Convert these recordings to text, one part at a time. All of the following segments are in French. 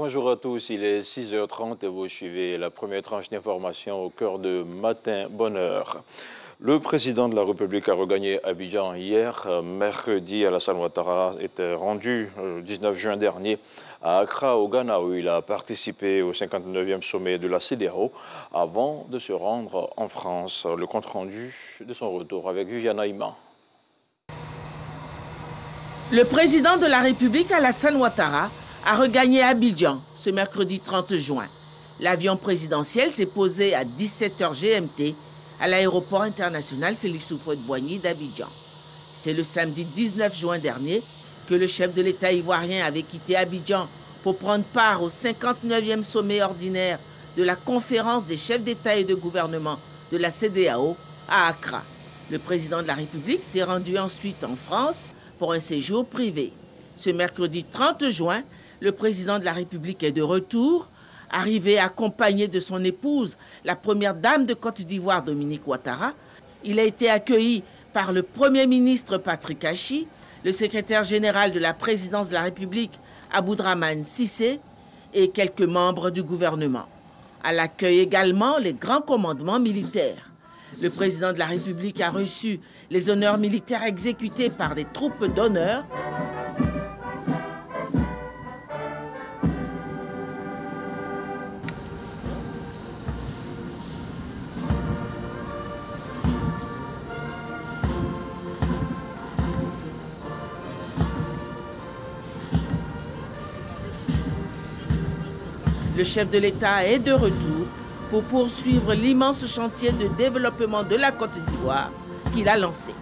Bonjour à tous, il est 6h30 et vous suivez la première tranche d'information au cœur de Matin Bonheur. Le président de la République a regagné Abidjan hier. Mercredi, Alassane Ouattara était rendu le 19 juin dernier à Accra, au Ghana, où il a participé au 59e sommet de la CEDEAO avant de se rendre en France. Le compte-rendu de son retour avec Viviana Iman. Le président de la République, Alassane Ouattara, a regagné Abidjan ce mercredi 30 juin. L'avion présidentiel s'est posé à 17h GMT à l'aéroport international Félix Houphouët-Boigny d'Abidjan. C'est le samedi 19 juin dernier que le chef de l'État ivoirien avait quitté Abidjan pour prendre part au 59e sommet ordinaire de la conférence des chefs d'État et de gouvernement de la CEDEAO à Accra. Le président de la République s'est rendu ensuite en France pour un séjour privé. Ce mercredi 30 juin, le président de la République est de retour, arrivé accompagné de son épouse, la première dame de Côte d'Ivoire, Dominique Ouattara. Il a été accueilli par le Premier ministre Patrick Achi, le secrétaire général de la présidence de la République, Aboudraman Cissé, et quelques membres du gouvernement. À l'accueil également, les grands commandements militaires. Le président de la République a reçu les honneurs militaires exécutés par des troupes d'honneur. Le chef de l'État est de retour pour poursuivre l'immense chantier de développement de la Côte d'Ivoire qu'il a lancé.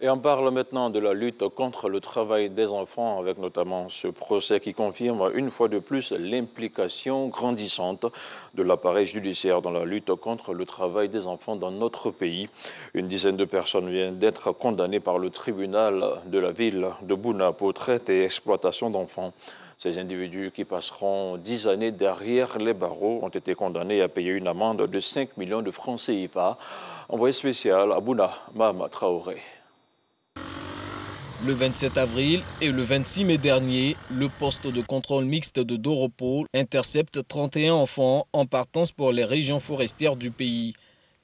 Et on parle maintenant de la lutte contre le travail des enfants, avec notamment ce procès qui confirme une fois de plus l'implication grandissante de l'appareil judiciaire dans la lutte contre le travail des enfants dans notre pays. Une dizaine de personnes viennent d'être condamnées par le tribunal de la ville de Bouna pour traite et exploitation d'enfants. Ces individus qui passeront 10 années derrière les barreaux ont été condamnés à payer une amende de 5 millions de francs CFA. Envoyé spécial à Bouna, Mahama Traoré. Le 27 avril et le 26 mai dernier, le poste de contrôle mixte de Doropo intercepte 31 enfants en partance pour les régions forestières du pays.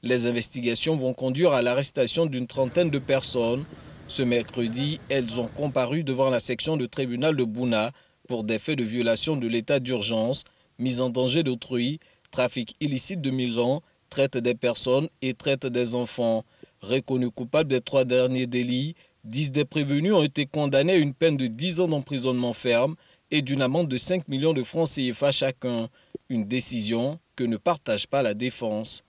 Les investigations vont conduire à l'arrestation d'une trentaine de personnes. Ce mercredi, elles ont comparu devant la section de tribunal de Bouna pour des faits de violation de l'état d'urgence, mise en danger d'autrui, trafic illicite de migrants, traite des personnes et traite des enfants. Reconnus coupables des 3 derniers délits, 10 des prévenus ont été condamnés à une peine de 10 ans d'emprisonnement ferme et d'une amende de 5 millions de francs CFA chacun. Une décision que ne partage pas la défense.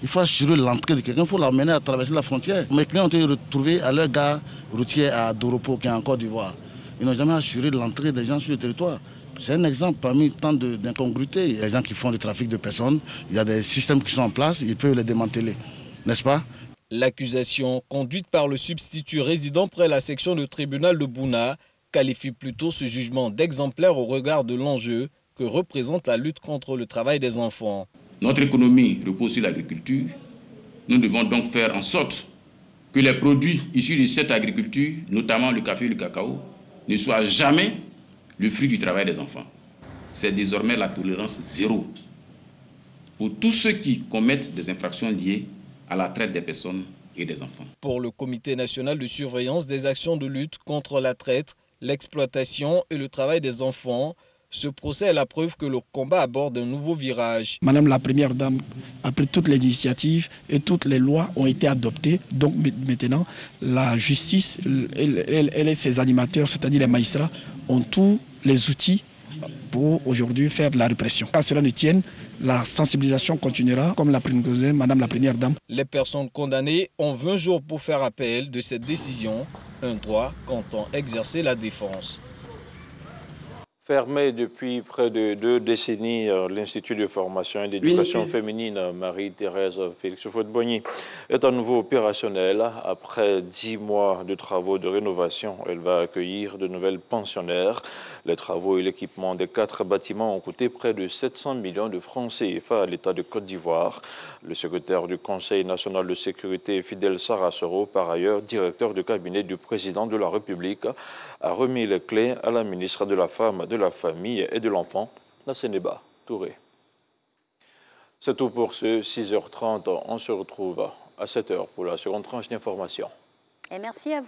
Il faut assurer l'entrée de quelqu'un, il faut l'amener à traverser la frontière. Mes clients ont été retrouvés à leur gare routière à Doropo, qui est en Côte d'Ivoire. Ils n'ont jamais assuré l'entrée des gens sur le territoire. C'est un exemple parmi tant d'incongruités. Il y a des gens qui font du trafic de personnes, il y a des systèmes qui sont en place, ils peuvent les démanteler, n'est-ce pas? L'accusation, conduite par le substitut résident près la section de tribunal de Bouna, qualifie plutôt ce jugement d'exemplaire au regard de l'enjeu que représente la lutte contre le travail des enfants. Notre économie repose sur l'agriculture. Nous devons donc faire en sorte que les produits issus de cette agriculture, notamment le café et le cacao, ne soient jamais le fruit du travail des enfants. C'est désormais la tolérance zéro pour tous ceux qui commettent des infractions liées à la traite des personnes et des enfants. Pour le Comité national de surveillance des actions de lutte contre la traite, l'exploitation et le travail des enfants, ce procès est la preuve que le combat aborde un nouveau virage. Madame la Première Dame a pris toutes les initiatives et toutes les lois ont été adoptées. Donc maintenant, la justice, elle et ses animateurs, c'est-à-dire les magistrats, ont tous les outils pour aujourd'hui faire de la répression. Quand cela ne tienne, la sensibilisation continuera, comme l'a préconisé Madame la Première Dame. Les personnes condamnées ont 20 jours pour faire appel de cette décision, un droit qu'entend exercer la défense. Fermé depuis près de 2 décennies, l'Institut de formation et d'éducation féminine Marie-Thérèse Félix Houphouët-Boigny est à nouveau opérationnel. Après 10 mois de travaux de rénovation, elle va accueillir de nouvelles pensionnaires. Les travaux et l'équipement des 4 bâtiments ont coûté près de 700 millions de francs CFA à l'État de Côte d'Ivoire. Le secrétaire du Conseil national de sécurité, Fidel Sarasoro, par ailleurs directeur de cabinet du président de la République, a remis les clés à la ministre de la Femme, de la Famille et de l'Enfant, Nasseneba Touré. C'est tout pour ce 6h30. On se retrouve à 7h pour la seconde tranche d'information. Et merci à vous.